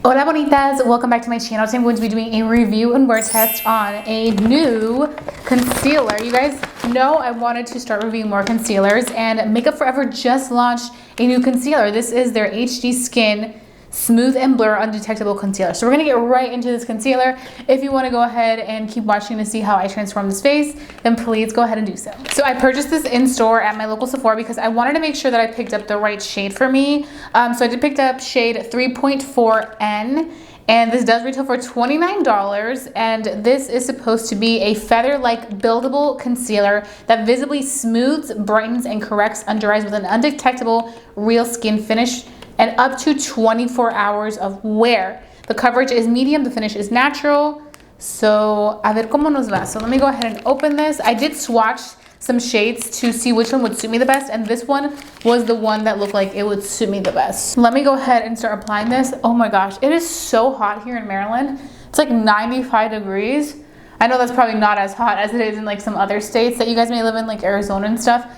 Hola bonitas, welcome back to my channel. Today I'm going to be doing a review and wear test on a new concealer. You guys know I wanted to start reviewing more concealers, and Makeup Forever just launched a new concealer. This is their HD Skin Smooth and Blur Undetectable Concealer. So we're gonna get right into this concealer. If you wanna go ahead and keep watching to see how I transform this face, then please go ahead and do so. So I purchased this in store at my local Sephora because I wanted to make sure that I picked up the right shade for me. So I did pick up shade 3.4N. And this does retail for $29, and this is supposed to be a feather-like buildable concealer that visibly smooths, brightens, and corrects under eyes with an undetectable real skin finish and up to 24 hours of wear. The coverage is medium, the finish is natural. So, a ver cómo nos va. So let me go ahead and open this. I did swatch some shades to see which one would suit me the best, and this one was the one that looked like it would suit me the best. Let me go ahead and start applying this. Oh my gosh, it is so hot here in Maryland. It's like 95 degrees. I know that's probably not as hot as it is in like some other states that you guys may live in, like Arizona and stuff.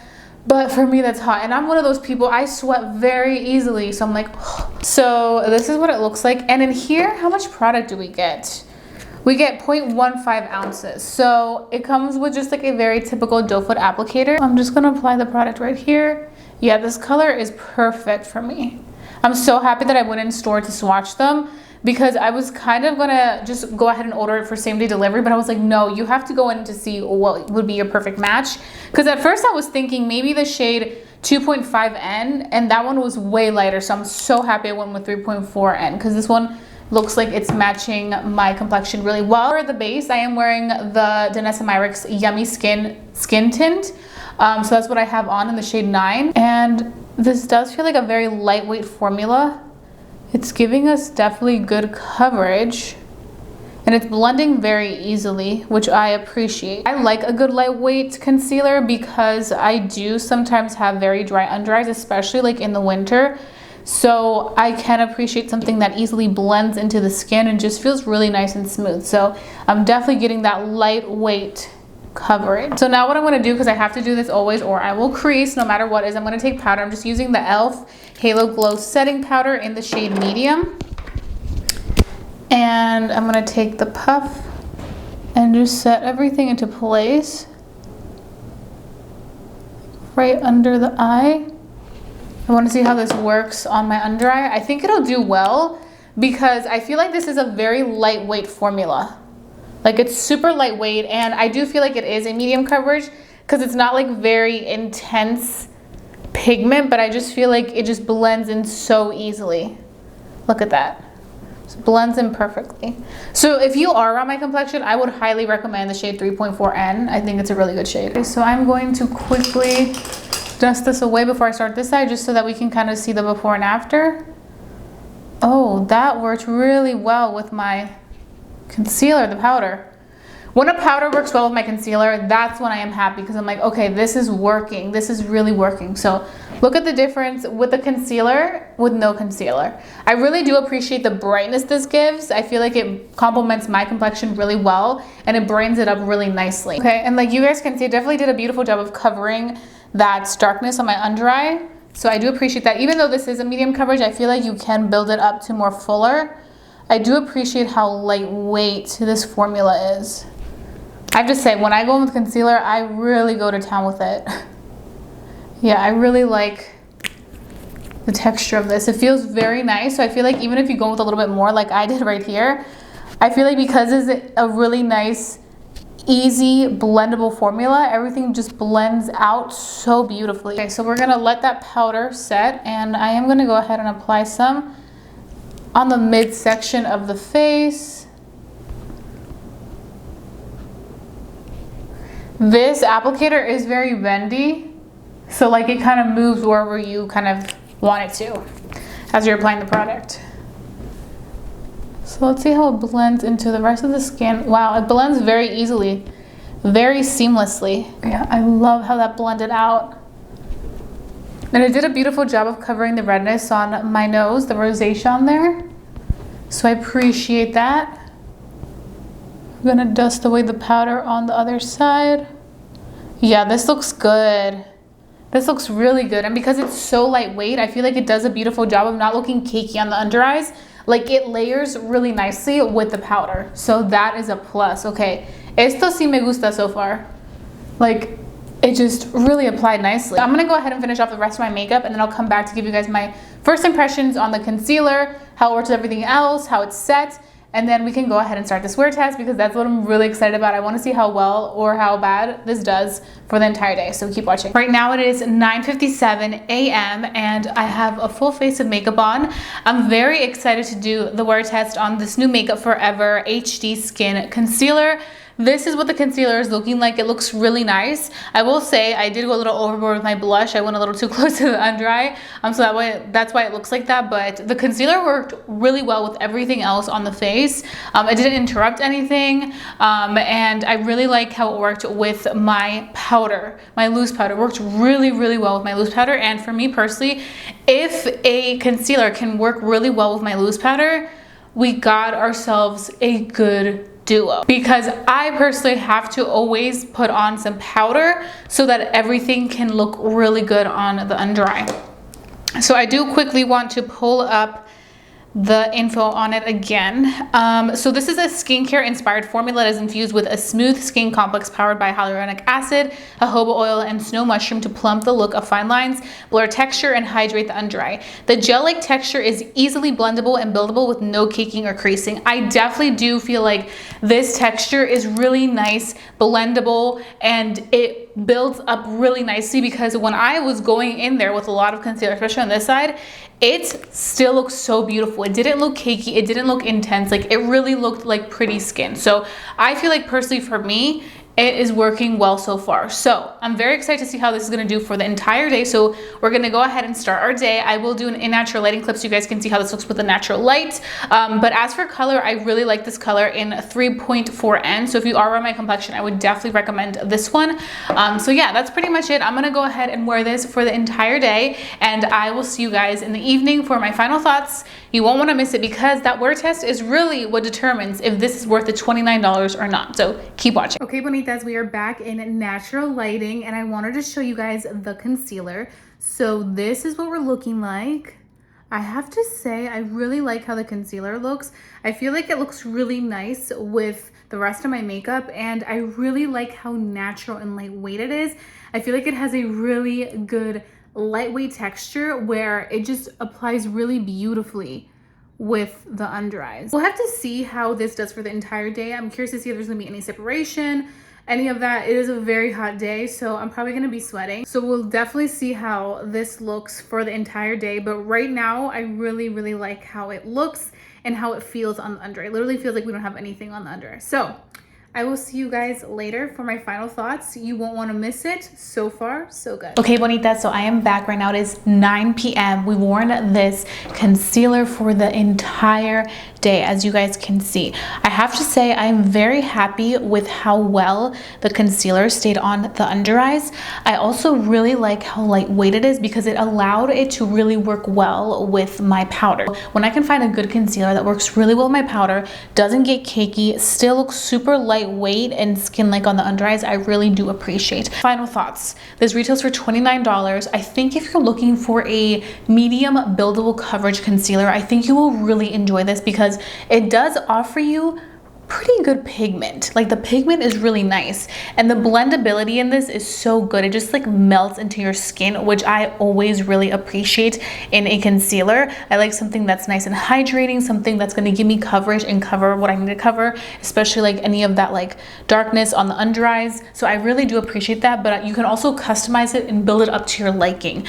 But for me, that's hot. And I'm one of those people, I sweat very easily. So I'm like, oh. So this is what it looks like. And in here, how much product do we get? We get 0.15 ounces. So it comes with just like a very typical doe foot applicator. I'm just gonna apply the product right here. Yeah, this color is perfect for me. I'm so happy that I went in store to swatch them, because I was kind of gonna just go ahead and order it for same day delivery, but I was like, no, you have to go in to see what would be your perfect match. Because at first I was thinking maybe the shade 2.5N, and that one was way lighter, so I'm so happy I went with 3.4N, because this one looks like it's matching my complexion really well. For the base, I am wearing the Danessa Myricks Yummy Skin Tint. So that's what I have on in the shade 9. And this does feel like a very lightweight formula. It's giving us definitely good coverage, and it's blending very easily, which I appreciate. I like a good lightweight concealer because I do sometimes have very dry under eyes, especially like in the winter. So I can appreciate something that easily blends into the skin and just feels really nice and smooth. So I'm definitely getting that lightweight coverage. So now what I'm going to do, because I have to do this always or I will crease no matter what, is I'm going to take powder. I'm just using the e.l.f. Halo Glow Setting Powder in the shade Medium. And I'm going to take the puff and just set everything into place right under the eye. I want to see how this works on my under eye. I think it'll do well because I feel like this is a very lightweight formula. Like, it's super lightweight, and I do feel like it is a medium coverage because it's not like very intense pigment, but I just feel like it just blends in so easily. Look at that. Just blends in perfectly. So if you are around my complexion, I would highly recommend the shade 3.4N. I think it's a really good shade. Okay, so I'm going to quickly dust this away before I start this side, just so that we can kind of see the before and after. Oh, that worked really well with my concealer, the powder. When a powder works well with my concealer, that's when I am happy, because I'm like, okay, this is working. This is really working. So look at the difference with the concealer with no concealer. I really do appreciate the brightness this gives. I feel like it complements my complexion really well, and it brightens it up really nicely. Okay, and like you guys can see, it definitely did a beautiful job of covering that darkness on my under eye. So I do appreciate that. Even though this is a medium coverage, I feel like you can build it up to more fuller. I do appreciate how lightweight this formula is. I have to say, when I go in with concealer, I really go to town with it. Yeah, I really like the texture of this. It feels very nice. So I feel like even if you go with a little bit more, like I did right here, I feel like because it's a really nice, easy, blendable formula, everything just blends out so beautifully. Okay, so we're gonna let that powder set, and I am gonna go ahead and apply some on the midsection of the face. This applicator is very bendy, so like it kind of moves wherever you kind of want it to as you're applying the product. So let's see how it blends into the rest of the skin. Wow, it blends very easily, very seamlessly. Yeah, I love how that blended out. And it did a beautiful job of covering the redness on my nose, the rosacea on there. So I appreciate that. I'm gonna dust away the powder on the other side. Yeah, this looks good. This looks really good, and because it's so lightweight, I feel like it does a beautiful job of not looking cakey on the under eyes. Like it layers really nicely with the powder. So that is a plus. Okay, esto sí me gusta so far. Like it just really applied nicely. I'm gonna go ahead and finish off the rest of my makeup, and then I'll come back to give you guys my first impressions on the concealer, how it works with everything else, how it's set, and then we can go ahead and start this wear test because that's what I'm really excited about. I want to see how well or how bad this does for the entire day, so keep watching. Right now it is 9:57 a.m. and I have a full face of makeup on. I'm very excited to do the wear test on this new Makeup Forever HD Skin Concealer. This is what the concealer is looking like. It looks really nice. I will say I did go a little overboard with my blush. I went a little too close to the under eye. So that's why it looks like that. But the concealer worked really well with everything else on the face. It didn't interrupt anything. And I really like how it worked with my powder. My loose powder worked really, really well with my loose powder. And for me personally, if a concealer can work really well with my loose powder, we got ourselves a good duo, because I personally have to always put on some powder so that everything can look really good on the under eye. So I do quickly want to pull up the info on it again. So this is a skincare inspired formula that is infused with a smooth skin complex powered by hyaluronic acid, jojoba oil, and snow mushroom to plump the look of fine lines, blur texture, and hydrate the under eye. The gel-like texture is easily blendable and buildable with no caking or creasing. I definitely do feel like this texture is really nice, blendable, and it builds up really nicely, because when I was going in there with a lot of concealer, especially on this side, it still looks so beautiful. It didn't look cakey, it didn't look intense, like it really looked like pretty skin. So I feel like personally for me, it is working well so far. So I'm very excited to see how this is going to do for the entire day. So we're going to go ahead and start our day. I will do an in natural lighting clip so you guys can see how this looks with the natural light. But as for color, I really like this color in 3.4N. So if you are on my complexion, I would definitely recommend this one. So yeah, that's pretty much it. I'm going to go ahead and wear this for the entire day, and I will see you guys in the evening for my final thoughts. You won't want to miss it, because that wear test is really what determines if this is worth the $29 or not. So keep watching. Okay, bonitas, we are back in natural lighting, and I wanted to show you guys the concealer. So this is what we're looking like. I have to say, I really like how the concealer looks. I feel like it looks really nice with the rest of my makeup, and I really like how natural and lightweight it is. I feel like it has a really good lightweight texture where it just applies really beautifully with the under eyes. We'll have to see how this does for the entire day. I'm curious to see if there's gonna be any separation, any of that. It is a very hot day, so I'm probably gonna be sweating. So we'll definitely see how this looks for the entire day. But right now, I really, really like how it looks and how it feels on the under eye. It literally feels like we don't have anything on the under eye. So I will see you guys later for my final thoughts. You won't want to miss it. So far, so good. Okay, bonitas, so I am back right now. It is 9 p.m. We've worn this concealer for the entire day, as you guys can see. I have to say I'm very happy with how well the concealer stayed on the under eyes. I also really like how lightweight it is, because it allowed it to really work well with my powder. When I can find a good concealer that works really well with my powder, doesn't get cakey, still looks super lightweight and skin-like on the under eyes, I really do appreciate. Final thoughts. This retails for $29. I think if you're looking for a medium buildable coverage concealer, I think you will really enjoy this, because it does offer you pretty good pigment. Like the pigment is really nice, and the blendability in this is so good. It just like melts into your skin, which I always really appreciate in a concealer. I like something that's nice and hydrating, something that's going to give me coverage and cover what I need to cover, especially like any of that like darkness on the under eyes. So I really do appreciate that, but you can also customize it and build it up to your liking.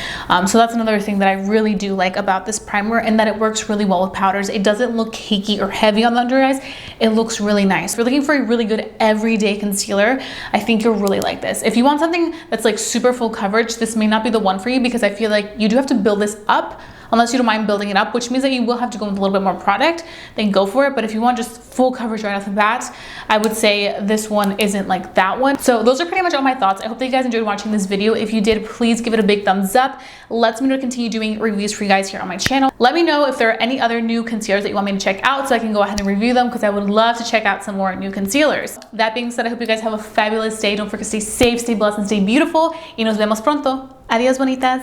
So that's another thing that I really do like about this primer, and that it works really well with powders. It doesn't look cakey or heavy on the under eyes. It looks really nice. If you're looking for a really good everyday concealer, I think you'll really like this. If you want something that's like super full coverage, this may not be the one for you, because I feel like you do have to build this up, unless you don't mind building it up, which means that you will have to go with a little bit more product, then go for it. But if you want just full coverage right off the bat, I would say this one isn't like that one. So those are pretty much all my thoughts. I hope that you guys enjoyed watching this video. If you did, please give it a big thumbs up. Lets me know to continue doing reviews for you guys here on my channel. Let me know if there are any other new concealers that you want me to check out, so I can go ahead and review them, because I would love to check out some more new concealers. That being said, I hope you guys have a fabulous day. Don't forget to stay safe, stay blessed, and stay beautiful. Y nos vemos pronto. Adios, bonitas.